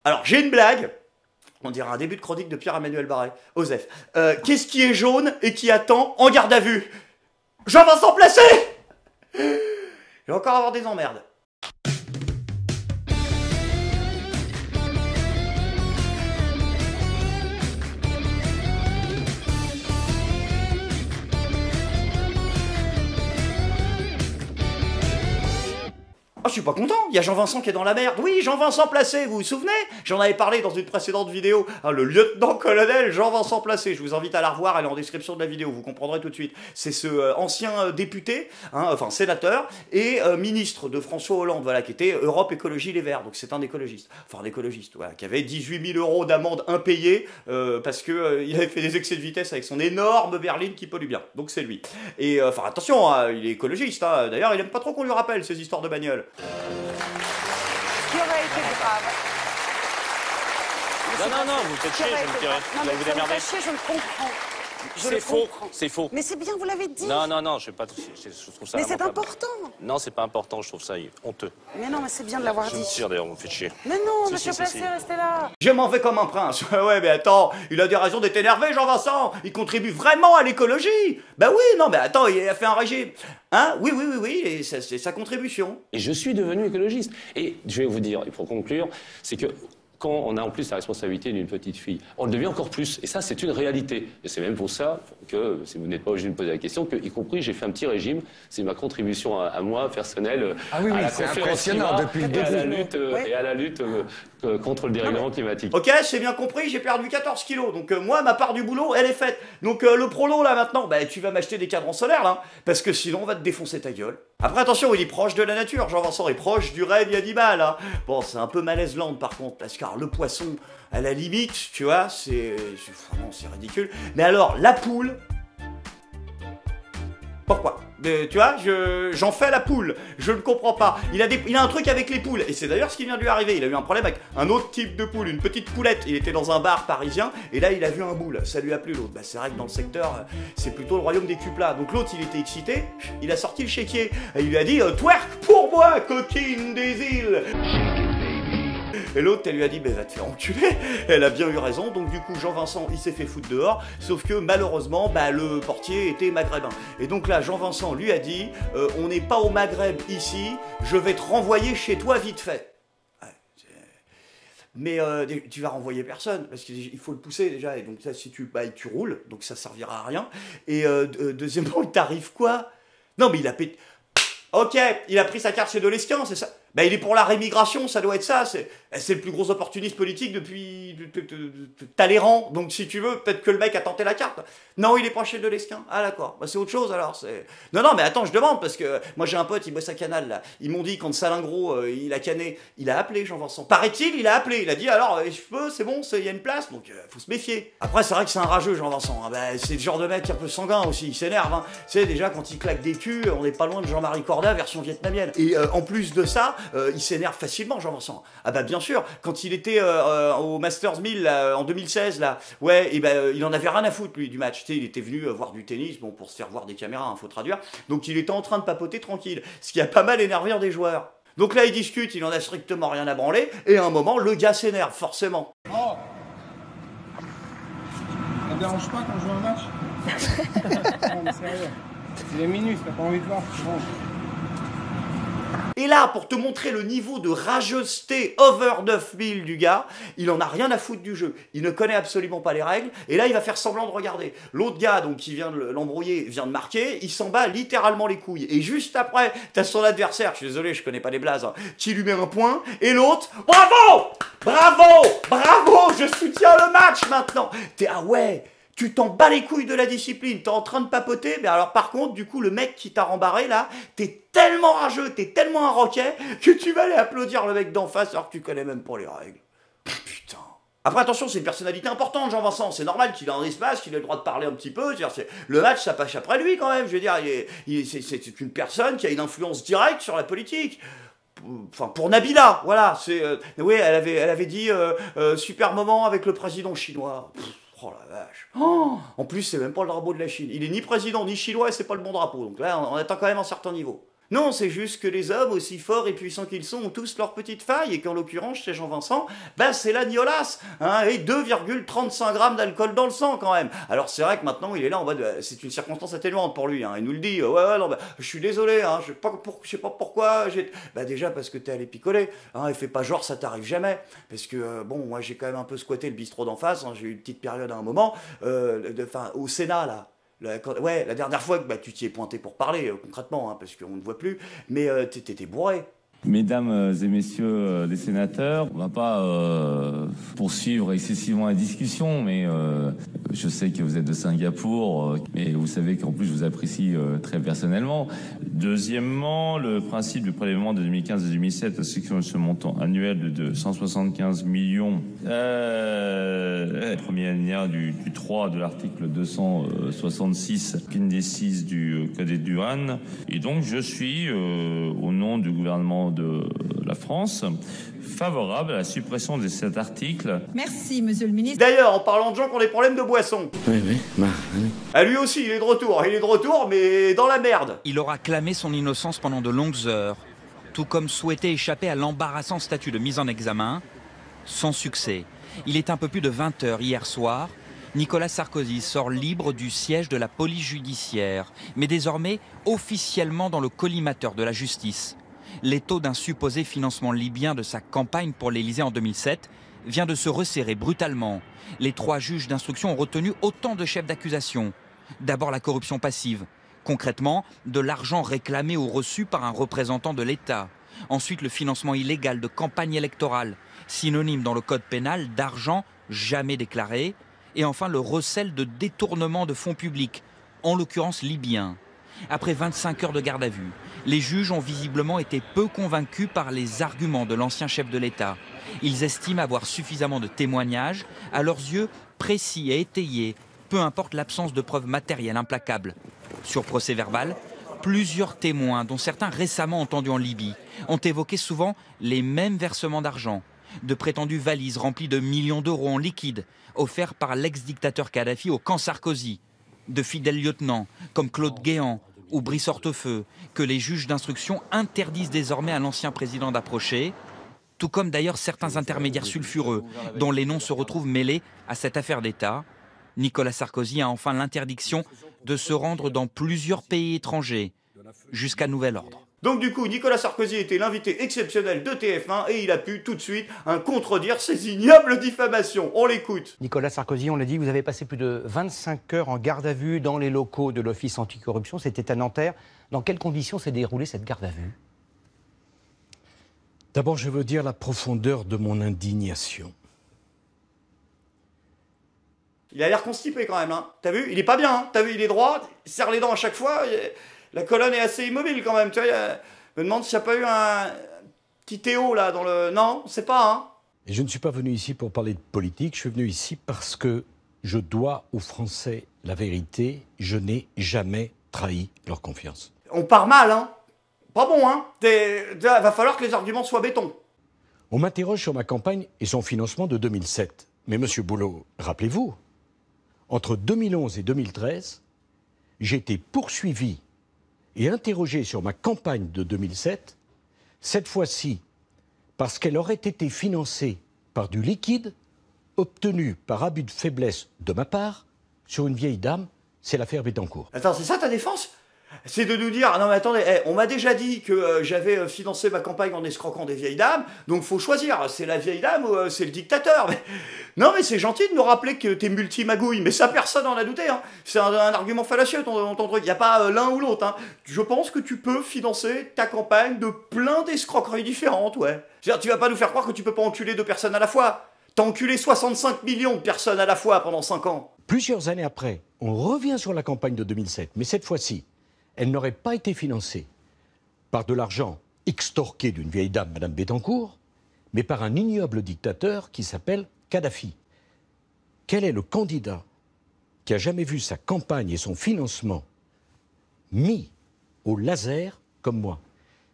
Alors, j'ai une blague. On dirait un début de chronique de Pierre-Emmanuel Barré. Osef. Qu'est-ce qui est jaune et qui attend en garde à vue? Jean-Vincent Placé. Je vais encore avoir des emmerdes. Oh, je suis pas content, il y a Jean-Vincent qui est dans la merde. Oui, Jean-Vincent Placé, vous vous souvenez? J'en avais parlé dans une précédente vidéo. Hein, le lieutenant-colonel Jean-Vincent Placé, je vous invite à la revoir, elle est en description de la vidéo, vous comprendrez tout de suite. C'est ce ancien député, hein, enfin sénateur, et ministre de François Hollande, voilà, qui était Europe Écologie Les Verts, donc c'est un écologiste. Enfin, un écologiste, voilà, qui avait 18 000 € d'amende impayée, parce que il avait fait des excès de vitesse avec son énorme berline qui pollue bien. Donc c'est lui. Et enfin, attention, hein, il est écologiste, hein, d'ailleurs, il aime pas trop qu'on lui rappelle ces histoires de bagnole. Ce qui aurait été grave. Non, vous me faites chier, je me dirais. Non, Vous allez vous mais démerder. chier, je le comprends. C'est faux, c'est faux. Mais c'est bien, vous l'avez dit. Non, je sais pas, je trouve ça Mais c'est lamentable. important. Non, c'est pas important, je trouve ça honteux. Mais non, mais c'est bien de l'avoir Je dit. me tire d'ailleurs, vous me faites chier. Mais non, Si, monsieur si, Placé, restez là. Je m'en vais comme un prince. Ouais, mais attends, il a des raisons d'être énervé, Jean-Vincent. Il contribue vraiment à l'écologie. Ben oui, non, mais attends, il a fait un régime. Hein? Oui, et c'est sa contribution. Et je suis devenu écologiste. Et je vais vous dire, et pour conclure, c'est que quand on a en plus la responsabilité d'une petite fille, on le devient encore plus. Et ça, c'est une réalité. Et c'est même pour ça que, si vous n'êtes pas obligé de me poser la question, que, y compris, j'ai fait un petit régime. C'est ma contribution à moi, personnelle, Ah oui, à la c'est conférence impressionnant climat depuis le et à la début. lutte, et à la lutte contre le dérèglement climatique. Ok, c'est bien compris, j'ai perdu 14 kilos. Donc moi, ma part du boulot, elle est faite. Donc le prolo, là, maintenant, bah, tu vas m'acheter des cadrans solaires, là. Parce que sinon, on va te défoncer ta gueule. Après, attention, il est proche de la nature. Jean-Vincent est proche du règne animal, hein. Bon, c'est un peu malaise-land, par contre, parce que le poisson, à la limite, tu vois, c'est vraiment, c'est ridicule. Mais alors, la poule... Pourquoi? Tu vois, j'en fais la poule. Je ne comprends pas. Il a un truc avec les poules. Et c'est d'ailleurs ce qui vient de lui arriver. Il a eu un problème avec un autre type de poule, une petite poulette. Il était dans un bar parisien et là, il a vu un boule. Ça lui a plu, l'autre. Bah, c'est vrai que dans le secteur, c'est plutôt le royaume des cuplas. Donc l'autre, il était excité. Il a sorti le chéquier. Et il lui a dit twerk pour moi, coquine des îles. Et l'autre, elle lui a dit, bah, va te faire enculer. Elle a bien eu raison, donc du coup, Jean-Vincent, il s'est fait foutre dehors, sauf que malheureusement, bah, le portier était maghrébin. Et donc là, Jean-Vincent lui a dit, on n'est pas au Maghreb ici, je vais te renvoyer chez toi vite fait. Ouais, mais tu vas renvoyer personne, parce qu'il faut le pousser déjà, et donc ça, si tu roules, donc ça servira à rien. Et deuxièmement, il t'arrive quoi? Non, mais il a pété... Ok, il a pris sa carte chez Delescant, c'est ça? Bah, il est pour la rémigration, ça doit être ça. C'est le plus gros opportuniste politique depuis Talleyrand. Donc, si tu veux, peut-être que le mec a tenté la carte. Non, il est pas chez Delescant. Ah, d'accord. Bah, c'est autre chose, alors. Non, mais attends, je demande, parce que moi, j'ai un pote, il bosse à Canal, là. Ils m'ont dit, quand Salingro, il a canné, il a appelé Jean-Vincent. Paraît-il, il a appelé. Il a dit, alors, je peux, c'est bon, il y a une place. Donc, faut se méfier. Après, c'est vrai que c'est un rageux, Jean-Vincent. Hein. Bah, c'est le genre de mec un peu sanguin aussi. Il s'énerve, hein. Tu sais, déjà, quand il claque des culs, on n'est pas loin de Jean-Marie Corda, version vietnamienne. Et en plus de ça, il s'énerve facilement, Jean-Vincent. Ah bah bien sûr, quand il était au Masters 1000 là, en 2016, là, ouais, et ben il en avait rien à foutre lui du match. Tu sais, il était venu voir du tennis, bon pour se faire voir des caméras, hein, faut traduire. Donc il était en train de papoter tranquille, ce qui a pas mal énervé un des joueurs. Donc là il discute, il en a strictement rien à branler, et à un moment le gars s'énerve forcément. Oh, ça te dérange pas quand je joue un match? Non mais sérieux, c'est des minutes, t'as pas envie de voir, bon. Et là, pour te montrer le niveau de rageusté over 9000 du gars, il en a rien à foutre du jeu. Il ne connaît absolument pas les règles. Et là, il va faire semblant de regarder. L'autre gars, donc, qui vient de l'embrouiller, vient de marquer. Il s'en bat littéralement les couilles. Et juste après, t'as son adversaire, je suis désolé, je connais pas les blazes, hein, qui lui met un point. Et l'autre, bravo! Je soutiens le match maintenant. Ah ouais! Tu t'en bats les couilles de la discipline, t'es en train de papoter, mais alors par contre, du coup, le mec qui t'a rembarré là, t'es tellement rageux, t'es tellement un roquet, que tu vas aller applaudir le mec d'en face alors que tu connais même pas les règles. Putain. Après, attention, c'est une personnalité importante, Jean-Vincent, c'est normal qu'il ait un espace, qu'il ait le droit de parler un petit peu, le match, ça passe après lui quand même, je veux dire, c'est une personne qui a une influence directe sur la politique. Enfin, pour Nabila, voilà, oui, elle avait dit super moment avec le président chinois. Oh la vache. Oh, en plus, c'est même pas le drapeau de la Chine. Il est ni président ni chinois et c'est pas le bon drapeau. Donc là, on atteint quand même un certain niveau. Non, c'est juste que les hommes, aussi forts et puissants qu'ils sont, ont tous leurs petites failles, et qu'en l'occurrence, chez Jean-Vincent, bah c'est la gnolasse, hein, et 2,35 grammes d'alcool dans le sang quand même. Alors c'est vrai que maintenant, il est là en mode, c'est une circonstance atténuante pour lui, hein, il nous le dit, ouais, non, bah, je suis désolé, hein, je sais pas pourquoi, bah déjà parce que t'es allé picoler, hein, et fais pas genre, ça t'arrive jamais, parce que, bon, moi j'ai quand même un peu squatté le bistrot d'en face, hein, j'ai eu une petite période à un moment, au Sénat, là. La dernière fois que bah, tu t'y es pointé pour parler, concrètement, hein, parce qu'on ne voit plus, mais t'étais bourré. Mesdames et messieurs les sénateurs, on ne va pas poursuivre excessivement la discussion, mais je sais que vous êtes de Singapour, mais vous savez qu'en plus je vous apprécie très personnellement. Deuxièmement, le principe du prélèvement de 2015 et 2007, ainsi que ce montant annuel de 175 millions, premier alinéa du 3 de l'article 266, indécise du Code des douanes. Et donc je suis, au nom du gouvernement de la France, favorable à la suppression de cet article. Merci, monsieur le ministre. D'ailleurs, en parlant de gens qui ont des problèmes de boisson. Oui. Ah, lui aussi, il est de retour, mais dans la merde. Il aura clamé son innocence pendant de longues heures, tout comme souhaité échapper à l'embarrassant statut de mise en examen, sans succès. Il est un peu plus de 20 heures hier soir. Nicolas Sarkozy sort libre du siège de la police judiciaire, mais désormais officiellement dans le collimateur de la justice. L'étau d'un supposé financement libyen de sa campagne pour l'Élysée en 2007 vient de se resserrer brutalement. Les 3 juges d'instruction ont retenu autant de chefs d'accusation. D'abord la corruption passive, concrètement de l'argent réclamé ou reçu par un représentant de l'État. Ensuite le financement illégal de campagne électorale, synonyme dans le code pénal d'argent jamais déclaré. Et enfin le recel de détournement de fonds publics, en l'occurrence libyens. Après 25 heures de garde à vue, les juges ont visiblement été peu convaincus par les arguments de l'ancien chef de l'État. Ils estiment avoir suffisamment de témoignages, à leurs yeux précis et étayés, peu importe l'absence de preuves matérielles implacables. Sur procès verbal, plusieurs témoins, dont certains récemment entendus en Libye, ont évoqué souvent les mêmes versements d'argent, de prétendues valises remplies de millions d'euros en liquide, offerts par l'ex-dictateur Kadhafi au camp Sarkozy, de fidèles lieutenants comme Claude Guéant ou Brice Hortefeux, que les juges d'instruction interdisent désormais à l'ancien président d'approcher, tout comme d'ailleurs certains intermédiaires sulfureux, dont les noms se retrouvent mêlés à cette affaire d'État. Nicolas Sarkozy a enfin l'interdiction de se rendre dans plusieurs pays étrangers, jusqu'à nouvel ordre. Donc du coup, Nicolas Sarkozy était l'invité exceptionnel de TF1 et il a pu tout de suite contredire ces ignobles diffamations. On l'écoute. Nicolas Sarkozy, on l'a dit, vous avez passé plus de 25 heures en garde à vue dans les locaux de l'Office anticorruption. C'était à Nanterre. Dans quelles conditions s'est déroulée cette garde à vue? D'abord, je veux dire la profondeur de mon indignation. Il a l'air constipé quand même, hein. T'as vu? Il est pas bien, hein. T'as vu? Il est droit, il serre les dents à chaque fois. La colonne est assez immobile quand même, tu vois. Je me demande s'il n'y a pas eu un petit Théo là dans le... Non, c'est pas, hein. Et je ne suis pas venu ici pour parler de politique, je suis venu ici parce que je dois aux Français la vérité. Je n'ai jamais trahi leur confiance. On part mal, hein. Pas bon, hein. Va falloir que les arguments soient béton. On m'interroge sur ma campagne et son financement de 2007. Mais monsieur Boulot, rappelez-vous, entre 2011 et 2013, j'ai été poursuivi et interrogé sur ma campagne de 2007, cette fois-ci parce qu'elle aurait été financée par du liquide obtenu par abus de faiblesse de ma part sur une vieille dame, c'est l'affaire Bettencourt. Attends, c'est ça ta défense? C'est de nous dire, non mais attendez, on m'a déjà dit que j'avais financé ma campagne en escroquant des vieilles dames, donc faut choisir, c'est la vieille dame ou c'est le dictateur. Mais... Non mais c'est gentil de nous rappeler que t'es multi-magouille, mais ça personne n'en a douté, hein. C'est un argument fallacieux ton truc, y a pas l'un ou l'autre, hein. Je pense que tu peux financer ta campagne de plein d'escroqueries différentes, ouais. C'est-à-dire, tu vas pas nous faire croire que tu peux pas enculer 2 personnes à la fois. T'as enculé 65 millions de personnes à la fois pendant 5 ans. Plusieurs années après, on revient sur la campagne de 2007, mais cette fois-ci, elle n'aurait pas été financée par de l'argent extorqué d'une vieille dame, Madame Bettencourt, mais par un ignoble dictateur qui s'appelle Kadhafi. Quel est le candidat qui a jamais vu sa campagne et son financement mis au laser comme moi?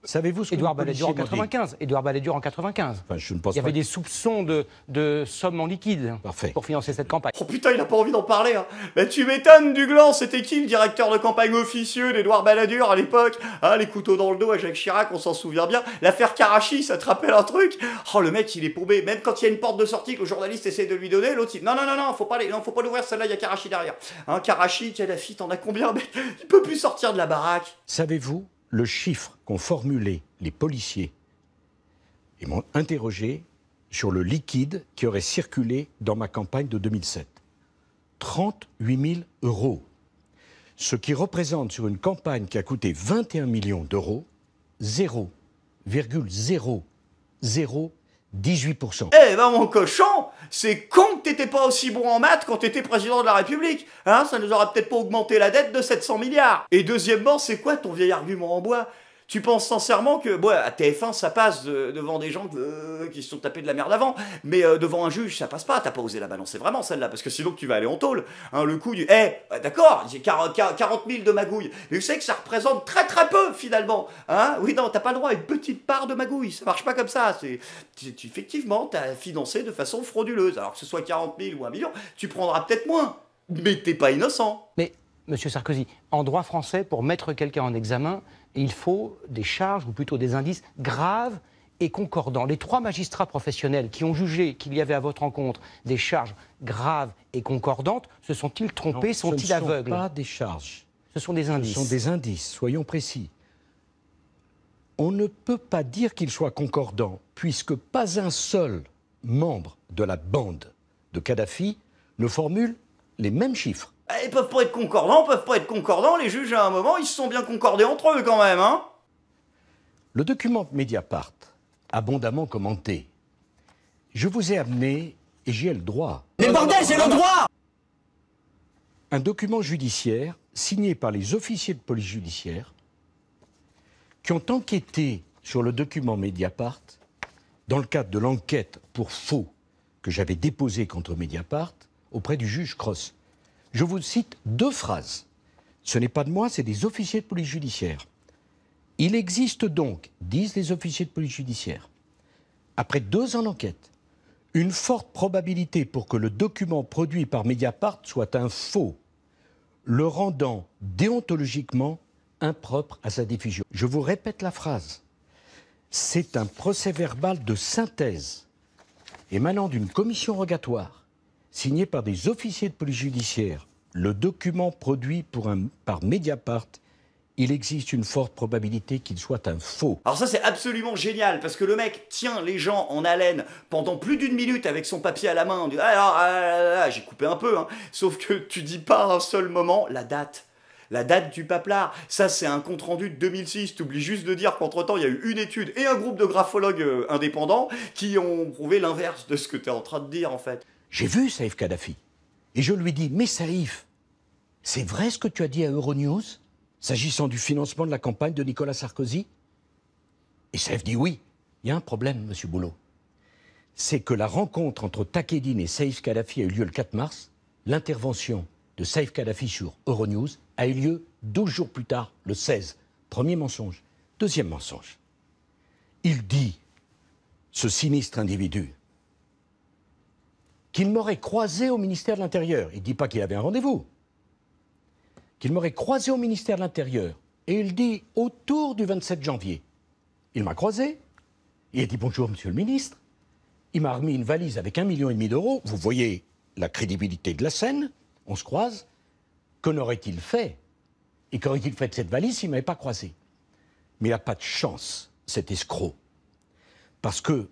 Savez-vous ce que Édouard le Balladur en policier m'a dit 95. Édouard Balladur en 95. Enfin, je ne pense Il y avait pas. des soupçons de sommes en liquide Parfait. pour financer cette campagne. Oh putain, il a pas envie d'en parler, hein. Bah tu m'étonnes, Duglan, c'était qui le directeur de campagne officieux d'Édouard Balladur à l'époque? Ah, les couteaux dans le dos à Jacques Chirac, on s'en souvient bien. L'affaire Karachi, ça te rappelle un truc? Oh, le mec, il est paumé. Même quand il y a une porte de sortie que le journaliste essaie de lui donner, l'autre, il... Non, faut pas l'ouvrir, celle-là, il y a Karachi derrière. Hein, Karachi, Kadhafi, t'en as combien, mec? Il peut plus sortir de la baraque. Savez-vous le chiffre qu'ont formulé les policiers? Ils m'ont interrogé sur le liquide qui aurait circulé dans ma campagne de 2007. 38 000 €. Ce qui représente sur une campagne qui a coûté 21 millions d'euros, 0,0018%. Eh ben mon cochon, c'est con que t'étais pas aussi bon en maths quand t'étais président de la République. Hein, ça nous aura peut-être pas augmenté la dette de 700 milliards. Et deuxièmement, c'est quoi ton vieil argument en bois? Tu penses sincèrement que, bon, à TF1, ça passe devant des gens qui se sont tapés de la merde avant, mais devant un juge, ça passe pas. T'as pas osé la balancer vraiment, celle-là, parce que sinon tu vas aller en tôle. Hein, le coup du... d'accord, j'ai 40 000 de magouille, mais vous savez que ça représente très très peu, finalement. Hein, oui, non, t'as pas le droit à une petite part de magouille. Ça marche pas comme ça. Effectivement, t'as financé de façon frauduleuse. Alors que ce soit 40 000 ou 1 million, tu prendras peut-être moins. Mais t'es pas innocent. Mais, Monsieur Sarkozy, en droit français, pour mettre quelqu'un en examen, il faut des charges, ou plutôt des indices, graves et concordants. Les 3 magistrats professionnels qui ont jugé qu'il y avait à votre encontre des charges graves et concordantes, se sont-ils trompés, sont-ils aveugles? Ce ne sont pas des charges. Ce sont des indices. Ce sont des indices, soyons précis. On ne peut pas dire qu'ils soient concordants, puisque pas un seul membre de la bande de Kadhafi ne formule les mêmes chiffres. Ils peuvent pas être concordants, les juges à un moment, ils se sont bien concordés entre eux quand même, hein. Le document Mediapart, abondamment commenté, je vous ai amené, et j'y ai le droit. Mais bordel, j'ai le droit! Un document judiciaire signé par les officiers de police judiciaire qui ont enquêté sur le document Mediapart dans le cadre de l'enquête pour faux que j'avais déposée contre Mediapart auprès du juge Cross. Je vous cite 2 phrases. Ce n'est pas de moi, c'est des officiers de police judiciaire. Il existe donc, disent les officiers de police judiciaire, après 2 ans d'enquête, une forte probabilité pour que le document produit par Mediapart soit un faux, le rendant déontologiquement impropre à sa diffusion. Je vous répète la phrase. C'est un procès-verbal de synthèse émanant d'une commission rogatoire signé par des officiers de police judiciaire, le document produit par Mediapart, il existe une forte probabilité qu'il soit un faux. Alors ça c'est absolument génial, parce que le mec tient les gens en haleine pendant plus d'1 minute avec son papier à la main. On dit, j'ai coupé un peu, hein. Sauf que tu dis pas à un seul moment la date. La date du paplard, ça c'est un compte-rendu de 2006. T'oublies juste de dire qu'entre-temps, il y a eu une étude et un groupe de graphologues indépendants qui ont prouvé l'inverse de ce que t'es en train de dire en fait. J'ai vu Saïf Kadhafi et je lui dis, mais Saïf, c'est vrai ce que tu as dit à Euronews s'agissant du financement de la campagne de Nicolas Sarkozy? Et Saïf dit oui. Il y a un problème, monsieur Boulot. C'est que la rencontre entre Takedine et Saïf Kadhafi a eu lieu le 4 mars. L'intervention de Saïf Kadhafi sur Euronews a eu lieu 12 jours plus tard, le 16. Premier mensonge. Deuxième mensonge. Il dit, ce sinistre individu, qu'il m'aurait croisé au ministère de l'Intérieur. Il ne dit pas qu'il avait un rendez-vous. Qu'il m'aurait croisé au ministère de l'Intérieur. Et il dit autour du 27 janvier. Il m'a croisé. Il a dit bonjour, monsieur le ministre. Il m'a remis une valise avec 1,5 million d'euros. Vous voyez la crédibilité de la scène. On se croise. Qu'en aurait-il fait? Et qu'aurait-il fait de cette valise s'il ne m'avait pas croisé? Mais il n'a pas de chance, cet escroc. Parce que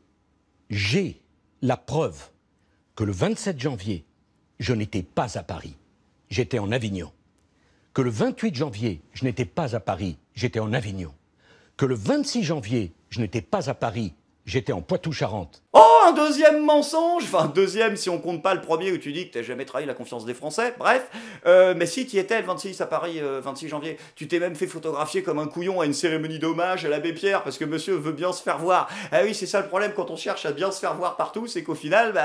j'ai la preuve que le 27 janvier, je n'étais pas à Paris, j'étais en Avignon. Que le 28 janvier, je n'étais pas à Paris, j'étais en Avignon. Que le 26 janvier, je n'étais pas à Paris, j'étais en Poitou-Charentes. Oh, un deuxième mensonge. Enfin, un deuxième si on compte pas le premier où tu dis que t'as jamais trahi la confiance des Français. Bref, mais si tu y étais le 26 à Paris, 26 janvier, tu t'es même fait photographier comme un couillon à une cérémonie d'hommage à l'abbé Pierre parce que monsieur veut bien se faire voir. Ah oui, c'est ça le problème quand on cherche à bien se faire voir partout, c'est qu'au final,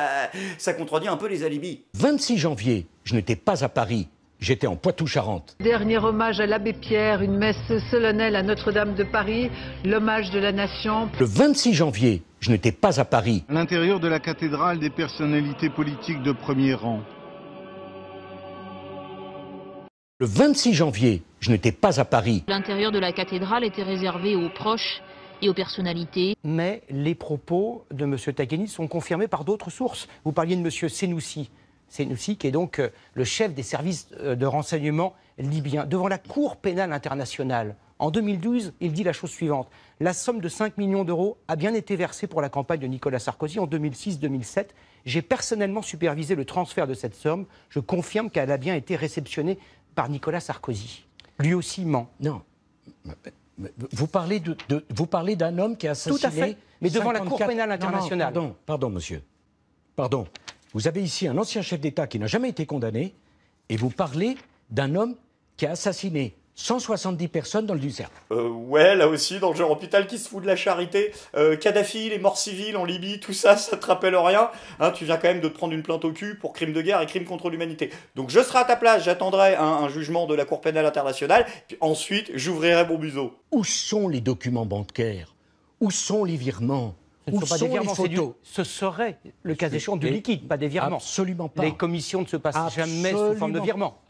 ça contredit un peu les alibis. 26 janvier, je n'étais pas à Paris, j'étais en Poitou-Charentes. Dernier hommage à l'abbé Pierre, une messe solennelle à Notre-Dame de Paris, l'hommage de la nation. Le 26 janvier, je n'étais pas à Paris. À l'intérieur de la cathédrale, des personnalités politiques de premier rang. Le 26 janvier, je n'étais pas à Paris. L'intérieur de la cathédrale était réservé aux proches et aux personnalités. Mais les propos de M. Tagheni sont confirmés par d'autres sources. Vous parliez de M. Senoussi. Senoussi, qui est donc le chef des services de renseignement libyens. Devant la Cour pénale internationale, en 2012, il dit la chose suivante. La somme de 5 millions d'euros a bien été versée pour la campagne de Nicolas Sarkozy en 2006-2007. J'ai personnellement supervisé le transfert de cette somme. Je confirme qu'elle a bien été réceptionnée par Nicolas Sarkozy. Lui aussi ment. Non. Vous parlez d'un homme qui a assassiné... Tout à fait. Mais devant la Cour pénale internationale. Non, pardon, monsieur. Pardon. Vous avez ici un ancien chef d'État qui n'a jamais été condamné et vous parlez d'un homme qui a assassiné 170 personnes dans le Lucerne. Ouais, là aussi, dans le genre hôpital qui se fout de la charité. Kadhafi, les morts civiles en Libye, tout ça, ça te rappelle rien. Hein, tu viens quand même de te prendre une plainte au cul pour crime de guerre et crime contre l'humanité. Donc je serai à ta place, j'attendrai un jugement de la Cour pénale internationale, puis ensuite j'ouvrirai mon museau. Où sont les documents bancaires? Où sont les virements? Ce ne sont pas des virements, ce serait, le cas échéant, du liquide, pas des virements. Absolument pas. Les commissions ne se passent jamais sous forme de virement.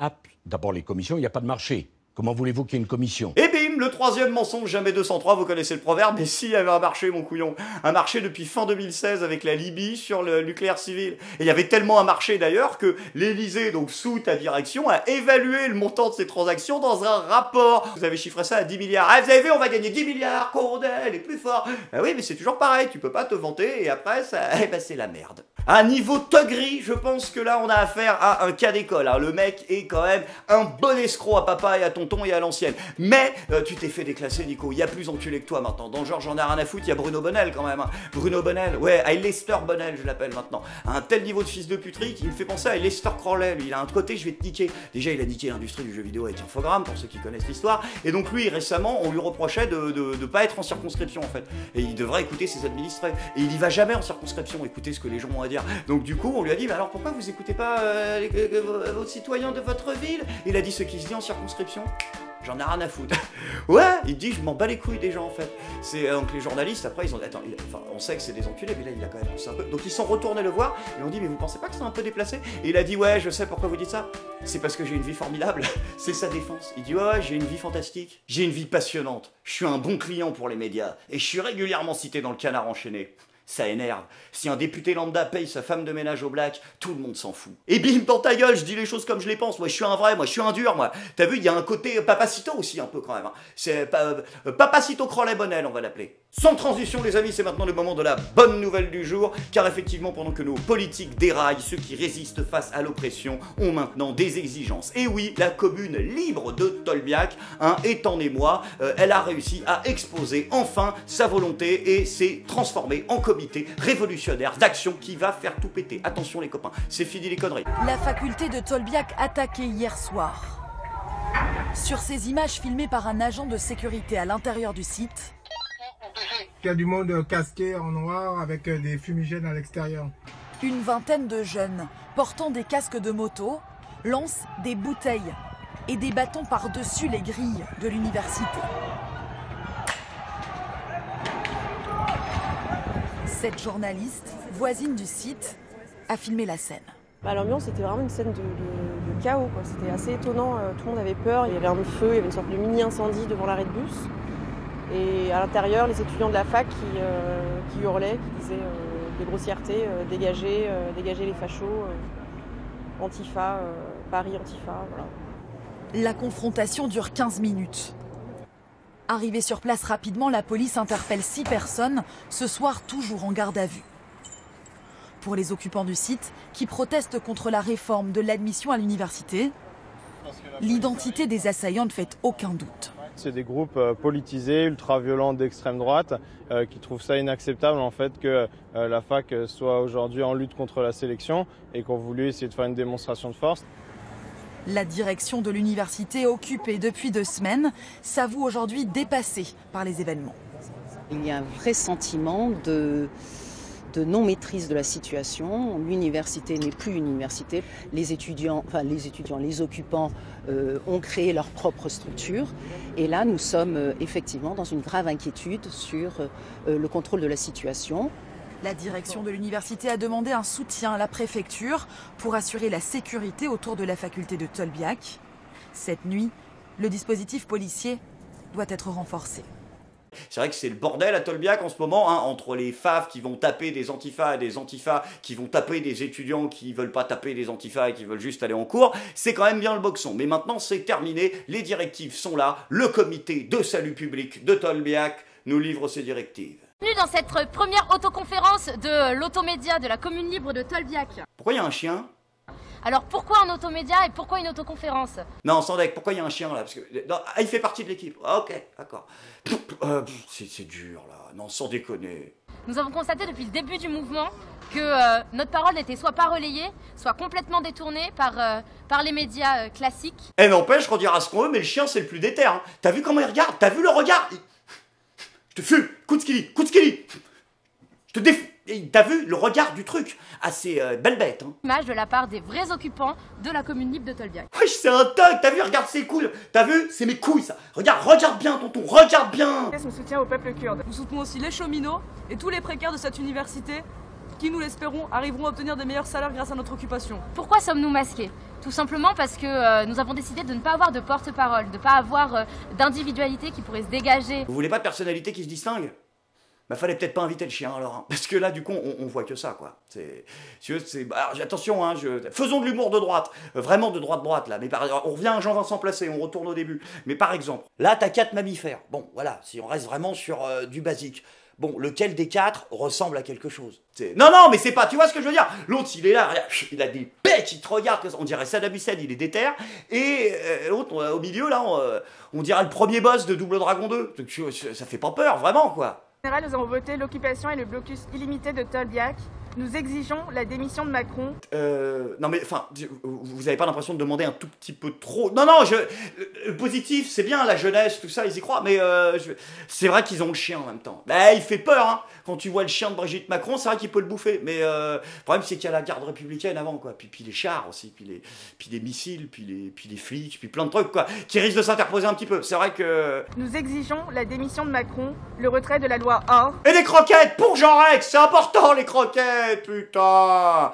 D'abord, les commissions, il n'y a pas de marché. Comment voulez-vous qu'il y ait une commission? Et bim, le troisième mensonge, jamais 203, vous connaissez le proverbe, mais si, il y avait un marché, mon couillon. Un marché depuis fin 2016 avec la Libye sur le nucléaire civil. Et il y avait tellement un marché d'ailleurs que l'Élysée, donc sous ta direction, a évalué le montant de ces transactions dans un rapport. Vous avez chiffré ça à 10 milliards. Ah, vous avez vu, on va gagner 10 milliards, Condé, elle est plus fort. Ah oui, mais c'est toujours pareil, tu peux pas te vanter et après, ça, eh ben, c'est la merde. À niveau toggerie, je pense que là, on a affaire à un cas d'école. Hein. Le mec est quand même un bon escroc à papa et à tonton et à l'ancienne. Mais tu t'es fait déclasser, Nico. Il y a plus enculé que toi maintenant. Dans le genre, j'en ai rien à foutre, il y a Bruno Bonnell quand même. Hein. Bruno Bonnell, ouais, Lester Bonnell, je l'appelle maintenant. À un tel niveau de fils de puterie qu'il me fait penser à Lester Crowley. Lui, il a un côté, je vais te niquer. Déjà, il a niqué l'industrie du jeu vidéo avec Infogrames, pour ceux qui connaissent l'histoire. Et donc, lui, récemment, on lui reprochait de pas être en circonscription, en fait. Et il devrait écouter ses administrés. Et il y va jamais en circonscription, écouter ce que les gens ont à dire. Donc, du coup, on lui a dit, mais alors pourquoi vous écoutez pas vos citoyens de votre ville? Il a dit ce qui se dit en circonscription. J'en ai rien à foutre. Ouais, il dit, je m'en bats les couilles des gens en fait. C'est donc les journalistes après ils ont, attends, enfin on sait que c'est des enculés, mais là il a quand même poussé un peu. Donc ils sont retournés le voir, ils lui ont dit, mais vous pensez pas que c'est un peu déplacé? Et il a dit, ouais, je sais pourquoi vous dites ça. C'est parce que j'ai une vie formidable. C'est sa défense. Il dit, ouais, j'ai une vie fantastique, j'ai une vie passionnante. Je suis un bon client pour les médias et je suis régulièrement cité dans le Canard enchaîné. Ça énerve. Si un député lambda paye sa femme de ménage au black, tout le monde s'en fout. Et bim, dans ta gueule, je dis les choses comme je les pense. Moi, je suis un vrai, moi, je suis un dur, moi. T'as vu, il y a un côté Papacito aussi, un peu quand même. Hein. C'est Papacito Crowley Bonnell, on va l'appeler. Sans transition, les amis, c'est maintenant le moment de la bonne nouvelle du jour. Car effectivement, pendant que nos politiques déraillent, ceux qui résistent face à l'oppression ont maintenant des exigences. Et oui, la commune libre de Tolbiac est en émoi. Elle a réussi à exposer enfin sa volonté et s'est transformée en comité révolutionnaire d'action qui va faire tout péter. Attention les copains, c'est fini les conneries. La faculté de Tolbiac attaquée hier soir. Sur ces images filmées par un agent de sécurité à l'intérieur du site, il y a du monde casqué en noir avec des fumigènes à l'extérieur. Une vingtaine de jeunes portant des casques de moto lancent des bouteilles et des bâtons par-dessus les grilles de l'université. Cette journaliste, voisine du site, a filmé la scène. L'ambiance était vraiment une scène de chaos. C'était assez étonnant, tout le monde avait peur. Il y avait un feu, il y avait une sorte de mini-incendie devant l'arrêt de bus. Et à l'intérieur, les étudiants de la fac qui hurlaient, qui disaient des grossièretés, dégagez les fachos, Antifa, Paris Antifa, voilà. La confrontation dure 15 minutes. Arrivée sur place rapidement, la police interpelle 6 personnes, ce soir toujours en garde à vue. Pour les occupants du site, qui protestent contre la réforme de l'admission à l'université, l'identité des assaillants ne fait aucun doute. C'est des groupes politisés, ultra-violents d'extrême droite, qui trouvent ça inacceptable en fait que la fac soit aujourd'hui en lutte contre la sélection et qui ont voulu essayer de faire une démonstration de force. La direction de l'université, occupée depuis 2 semaines, s'avoue aujourd'hui dépassée par les événements. Il y a un vrai sentiment de non-maîtrise de la situation. L'université n'est plus une université. Les occupants ont créé leur propre structure. Et là, nous sommes effectivement dans une grave inquiétude sur le contrôle de la situation. La direction de l'université a demandé un soutien à la préfecture pour assurer la sécurité autour de la faculté de Tolbiac. Cette nuit, le dispositif policier doit être renforcé. C'est vrai que c'est le bordel à Tolbiac en ce moment, hein, entre les FAF qui vont taper des antifas et des antifas qui vont taper des étudiants qui veulent pas taper des antifas et qui veulent juste aller en cours. C'est quand même bien le boxon. Mais maintenant, c'est terminé. Les directives sont là. Le comité de salut public de Tolbiac nous livre ses directives. Bienvenue dans cette première autoconférence de l'automédia de la commune libre de Tolbiac. Pourquoi il y a un chien ? Alors pourquoi un automédia et pourquoi une autoconférence? Non, Sandek, pourquoi il y a un chien là? Parce que, non, il fait partie de l'équipe. Ah, ok, d'accord. C'est dur là, non, sans déconner. Nous avons constaté depuis le début du mouvement que notre parole n'était soit pas relayée, soit complètement détournée par les médias classiques. Eh, n'empêche qu'on dira ce qu'on veut, mais le chien c'est le plus déter. Hein. T'as vu comment il regarde? T'as vu le regard? Je te fume, coup de skili. Je te défie. T'as vu le regard du truc? Ah, c'est belle bête. Hein. Image de la part des vrais occupants de la commune libre de Tolbiac. Wesh, c'est un thug, t'as vu? Regarde ses couilles. T'as vu? C'est mes couilles, ça. Regarde bien, tonton, regarde bien. Son soutien au peuple kurde. Nous soutenons aussi les cheminots et tous les précaires de cette université qui, nous l'espérons, arriveront à obtenir des meilleurs salaires grâce à notre occupation. Pourquoi sommes-nous masqués? Tout simplement parce que nous avons décidé de ne pas avoir de porte-parole, de ne pas avoir d'individualité qui pourrait se dégager. Vous voulez pas de personnalité qui se distingue? Bah fallait peut-être pas inviter le chien alors, hein. Parce que là du coup on voit que ça quoi. Attention hein, faisons de l'humour de droite, vraiment de droite là. Mais on revient à Jean-Vincent Placé, on retourne au début. Mais par exemple, là t'as 4 mammifères. Bon voilà, si on reste vraiment sur du basique. Bon, lequel des 4 ressemble à quelque chose? Non, mais c'est pas, tu vois ce que je veux dire? L'autre, il est là, regarde, il a des becs, il te regarde, on dirait Saddam Hussein, il est déter. Et l'autre, au milieu, là, on dirait le premier boss de Double Dragon 2. Ça fait pas peur, vraiment, quoi. En général, nous avons voté l'occupation et le blocus illimité de Tolbiac. Nous exigeons la démission de Macron. Non mais enfin, vous avez pas l'impression de demander un tout petit peu trop? Non, le positif, c'est bien, la jeunesse, tout ça, ils y croient, mais c'est vrai qu'ils ont le chien en même temps. Bah, il fait peur, hein. Quand tu vois le chien de Brigitte Macron, c'est vrai qu'il peut le bouffer, mais le problème c'est qu'il y a la garde républicaine avant, quoi. Puis les chars aussi, puis les missiles, puis les flics, puis plein de trucs, quoi, qui risquent de s'interposer un petit peu. C'est vrai que... Nous exigeons la démission de Macron, le retrait de la loi A. Et des croquettes pour Jean-Rex, c'est important les croquettes. Putain!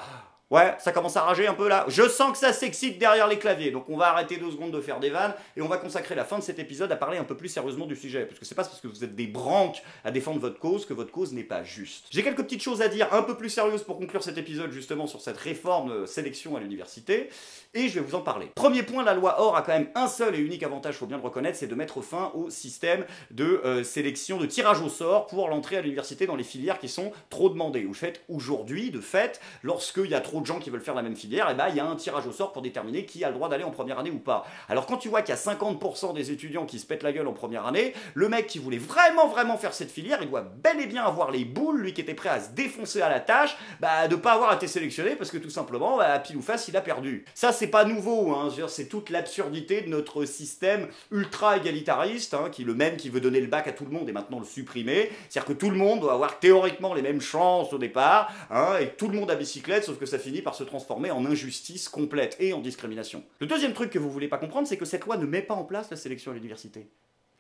Ouais, ça commence à rager un peu là. Je sens que ça s'excite derrière les claviers. Donc on va arrêter 2 secondes de faire des vannes et on va consacrer la fin de cet épisode à parler un peu plus sérieusement du sujet. Parce que c'est pas parce que vous êtes des branques à défendre votre cause que votre cause n'est pas juste. J'ai quelques petites choses à dire un peu plus sérieuses pour conclure cet épisode justement sur cette réforme de sélection à l'université. Et je vais vous en parler. Premier point, la loi OR a quand même un seul et unique avantage, faut bien le reconnaître, c'est de mettre fin au système de sélection, de tirage au sort pour l'entrée à l'université dans les filières qui sont trop demandées. Vous faites aujourd'hui, de fait, lorsqu'il y a trop de gens qui veulent faire la même filière, et ben il y a un tirage au sort pour déterminer qui a le droit d'aller en première année ou pas. Alors quand tu vois qu'il y a 50% des étudiants qui se pètent la gueule en première année, le mec qui voulait vraiment faire cette filière, il doit bel et bien avoir les boules, lui qui était prêt à se défoncer à la tâche, de pas avoir été sélectionné parce que tout simplement, à pile ou face, il a perdu. Ça c'est pas nouveau, hein, c'est toute l'absurdité de notre système ultra égalitariste, hein, qui est le même qui veut donner le bac à tout le monde et maintenant le supprimer. C'est-à-dire que tout le monde doit avoir théoriquement les mêmes chances au départ, hein, et tout le monde à bicyclette, sauf que ça finit par se transformer en injustice complète et en discrimination. Le deuxième truc que vous voulez pas comprendre, c'est que cette loi ne met pas en place la sélection à l'université.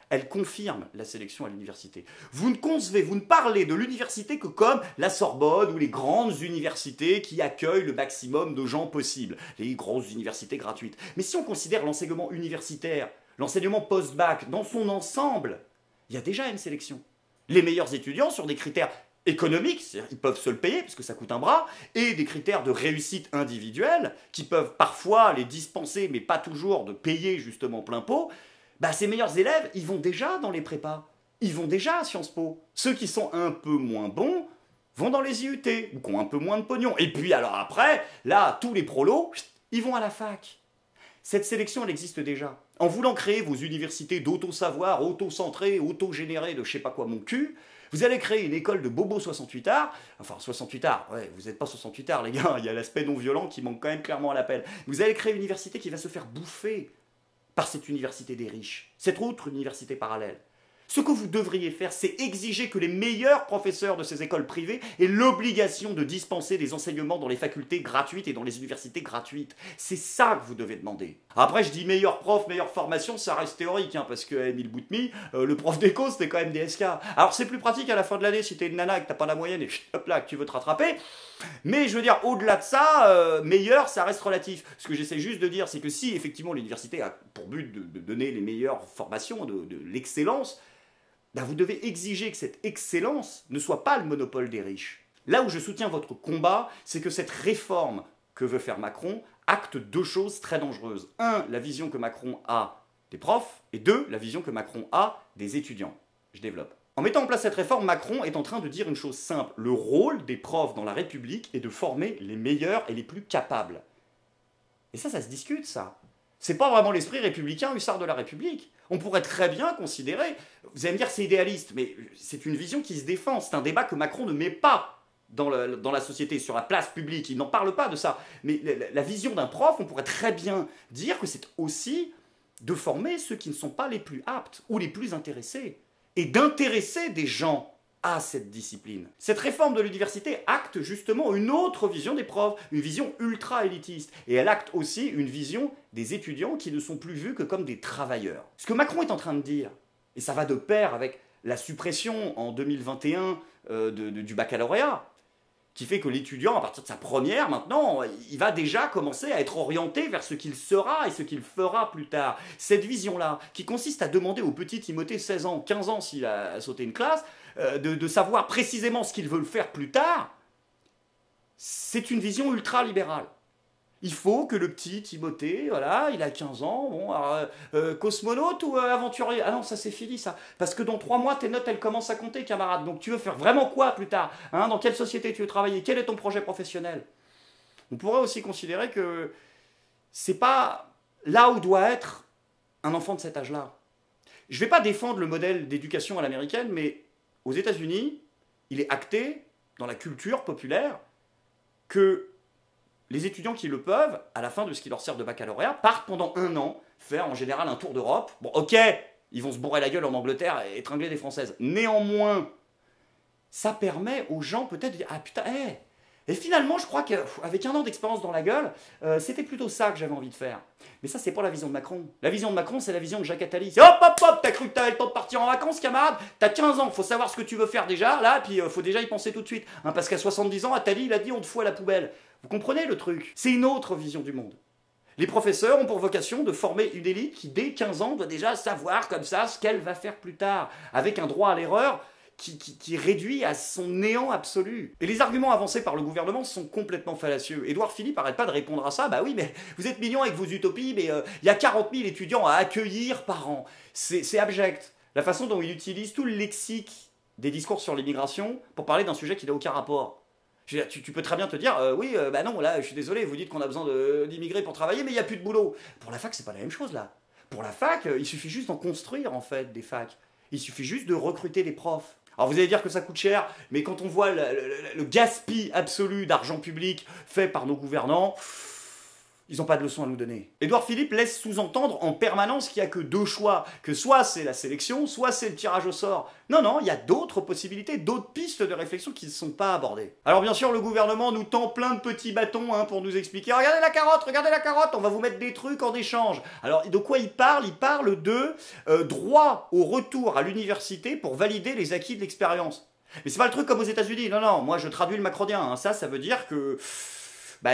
Elle confirme la sélection à l'université. Vous ne parlez de l'université que comme la Sorbonne ou les grandes universités qui accueillent le maximum de gens possible, les grosses universités gratuites. Mais si on considère l'enseignement universitaire, l'enseignement post-bac dans son ensemble, il y a déjà une sélection. Les meilleurs étudiants sur des critères économiques, c'est-à-dire ils peuvent se le payer parce que ça coûte un bras, et des critères de réussite individuelle qui peuvent parfois les dispenser, mais pas toujours de payer justement plein pot. Ces meilleurs élèves, ils vont déjà dans les prépas, ils vont déjà à Sciences Po. Ceux qui sont un peu moins bons vont dans les IUT, ou qui ont un peu moins de pognon. Et puis alors après, là, tous les prolos, ils vont à la fac. Cette sélection, elle existe déjà. En voulant créer vos universités d'auto-savoir, auto-centrées, auto-générées de je sais pas quoi mon cul, vous allez créer une école de bobos 68 arts, enfin 68 arts, ouais, vous n'êtes pas 68 arts les gars, il y a l'aspect non violent qui manque quand même clairement à l'appel. Vous allez créer une université qui va se faire bouffer par cette université des riches, cette autre université parallèle. Ce que vous devriez faire, c'est exiger que les meilleurs professeurs de ces écoles privées aient l'obligation de dispenser des enseignements dans les facultés gratuites et dans les universités gratuites. C'est ça que vous devez demander. Après, je dis meilleur prof, meilleure formation, ça reste théorique, hein, parce que Émile Boutmy, le prof d'éco, c'était quand même des SK. Alors c'est plus pratique à la fin de l'année si t'es une nana et que t'as pas la moyenne et hop là, que tu veux te rattraper. Mais je veux dire, au-delà de ça, meilleur, ça reste relatif. Ce que j'essaie juste de dire, c'est que si effectivement l'université a pour but de donner les meilleures formations, de l'excellence, ben vous devez exiger que cette excellence ne soit pas le monopole des riches. Là où je soutiens votre combat, c'est que cette réforme que veut faire Macron acte deux choses très dangereuses. Un, la vision que Macron a des profs, et deux, la vision que Macron a des étudiants. Je développe. En mettant en place cette réforme, Macron est en train de dire une chose simple. Le rôle des profs dans la République est de former les meilleurs et les plus capables. Et ça se discute, ça. C'est pas vraiment l'esprit républicain hussard de la République. On pourrait très bien considérer, vous allez me dire c'est idéaliste, mais c'est une vision qui se défend. C'est un débat que Macron ne met pas dans la société, sur la place publique. Il n'en parle pas de ça. Mais la vision d'un prof, on pourrait très bien dire que c'est aussi de former ceux qui ne sont pas les plus aptes ou les plus intéressés. Et d'intéresser des gens à cette discipline. Cette réforme de l'université acte justement une autre vision des profs, une vision ultra-élitiste. Et elle acte aussi une vision des étudiants qui ne sont plus vus que comme des travailleurs. Ce que Macron est en train de dire, et ça va de pair avec la suppression en 2021 du baccalauréat, qui fait que l'étudiant, à partir de sa première, maintenant, il va déjà commencer à être orienté vers ce qu'il sera et ce qu'il fera plus tard. Cette vision-là, qui consiste à demander au petit Timothée, 16 ans, 15 ans s'il a sauté une classe, de savoir précisément ce qu'il veut faire plus tard, c'est une vision ultra-libérale. Il faut que le petit Timothée, voilà, il a 15 ans, bon, alors, cosmonaute ou aventurier? Ah non, ça c'est fini ça, parce que dans 3 mois, tes notes, elles commencent à compter, camarade. Donc tu veux faire vraiment quoi plus tard, hein? Dans quelle société tu veux travailler? Quel est ton projet professionnel? On pourrait aussi considérer que c'est pas là où doit être un enfant de cet âge-là. Je vais pas défendre le modèle d'éducation à l'américaine, mais aux États-Unis, il est acté dans la culture populaire que les étudiants qui le peuvent, à la fin de ce qui leur sert de baccalauréat, partent pendant 1 an faire en général un tour d'Europe. Bon, ok, ils vont se bourrer la gueule en Angleterre et étrangler des Françaises. Néanmoins, ça permet aux gens peut-être de dire « Ah putain, hé !» Et finalement, je crois qu'avec 1 an d'expérience dans la gueule, c'était plutôt ça que j'avais envie de faire. Mais ça, c'est pas la vision de Macron. La vision de Macron, c'est la vision de Jacques Attali. C'est hop, hop, hop, t'as cru que t'avais le temps de partir en vacances, camarade? T'as 15 ans, faut savoir ce que tu veux faire déjà, là, puis faut déjà y penser tout de suite. Hein, parce qu'à 70 ans, Attali, il a dit on te fout à la poubelle. Vous comprenez le truc? C'est une autre vision du monde. Les professeurs ont pour vocation de former une élite qui, dès 15 ans, doit déjà savoir comme ça ce qu'elle va faire plus tard, avec un droit à l'erreur qui réduit à son néant absolu. Et les arguments avancés par le gouvernement sont complètement fallacieux. Édouard Philippe arrête pas de répondre à ça. Bah oui, mais vous êtes mignons avec vos utopies, mais il y a 40 000 étudiants à accueillir par an. C'est abject. La façon dont il utilise tout le lexique des discours sur l'immigration pour parler d'un sujet qui n'a aucun rapport. Je veux dire, tu peux très bien te dire, oui, bah non, là, je suis désolé, vous dites qu'on a besoin d'immigrer pour travailler, mais il n'y a plus de boulot. Pour la fac, c'est pas la même chose, là. Pour la fac, il suffit juste d'en construire, en fait, des facs. Il suffit juste de recruter des profs. Alors vous allez dire que ça coûte cher, mais quand on voit le gaspille absolu d'argent public fait par nos gouvernants, ils n'ont pas de leçon à nous donner. Édouard Philippe laisse sous-entendre en permanence qu'il n'y a que 2 choix, que soit c'est la sélection, soit c'est le tirage au sort. Non, non, il y a d'autres possibilités, d'autres pistes de réflexion qui ne sont pas abordées. Alors bien sûr, le gouvernement nous tend plein de petits bâtons pour nous expliquer « Regardez la carotte, on va vous mettre des trucs en échange ». Alors de quoi il parle? Il parle de droit au retour à l'université pour valider les acquis de l'expérience. Mais c'est pas le truc comme aux États-Unis. Non, non, moi je traduis le macronien. Ça veut dire que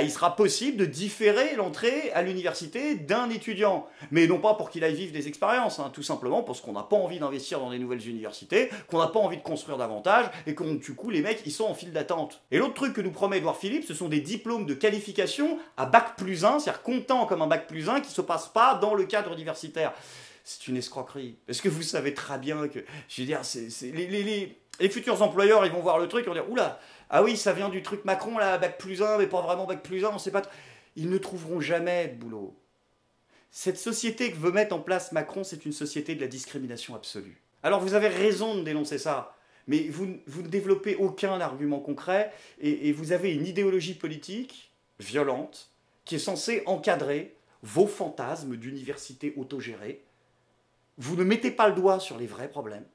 il sera possible de différer l'entrée à l'université d'un étudiant. Mais non pas pour qu'il aille vivre des expériences, tout simplement parce qu'on n'a pas envie d'investir dans des nouvelles universités, qu'on n'a pas envie de construire davantage, et que du coup les mecs ils sont en file d'attente. Et l'autre truc que nous promet Édouard Philippe, ce sont des diplômes de qualification à bac+1, c'est-à-dire comptant comme un bac+1 qui ne se passe pas dans le cadre universitaire. C'est une escroquerie. Est-ce que vous savez très bien que, je veux dire, les futurs employeurs, ils vont voir le truc, ils vont dire, oula, ah oui, ça vient du truc Macron, là, bac+1, mais pas vraiment bac+1, on sait pas. Ils ne trouveront jamais de boulot. Cette société que veut mettre en place Macron, c'est une société de la discrimination absolue. Alors vous avez raison de dénoncer ça, mais vous ne développez aucun argument concret, et vous avez une idéologie politique violente qui est censée encadrer vos fantasmes d'université autogérée. Vous ne mettez pas le doigt sur les vrais problèmes.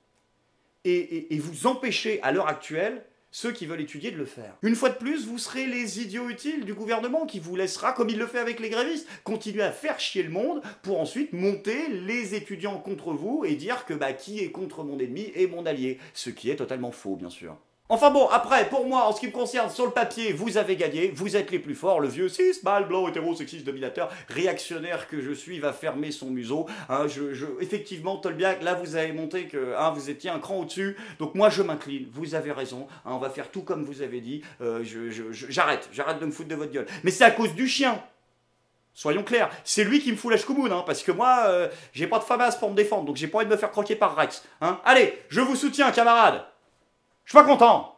et vous empêchez à l'heure actuelle ceux qui veulent étudier de le faire. Une fois de plus, vous serez les idiots utiles du gouvernement qui vous laissera, comme il le fait avec les grévistes, continuer à faire chier le monde pour ensuite monter les étudiants contre vous et dire que qui est contre mon ennemi est mon allié. Ce qui est totalement faux, bien sûr. Enfin bon, après, pour moi, en ce qui me concerne, sur le papier, vous avez gagné, vous êtes les plus forts, le vieux cis, mâle, blanc, hétéro, sexiste, dominateur, réactionnaire que je suis, va fermer son museau. Hein, effectivement, Tolbiac, là, vous avez monté que vous étiez un cran au-dessus, donc moi, je m'incline, vous avez raison, hein, on va faire tout comme vous avez dit, j'arrête de me foutre de votre gueule. Mais c'est à cause du chien. Soyons clairs, c'est lui qui me fout la schkoumoune, hein, parce que moi, j'ai pas de famasse pour me défendre, donc j'ai pas envie de me faire croquer par Rex. Hein. Allez, je vous soutiens, camarades. Je suis pas content.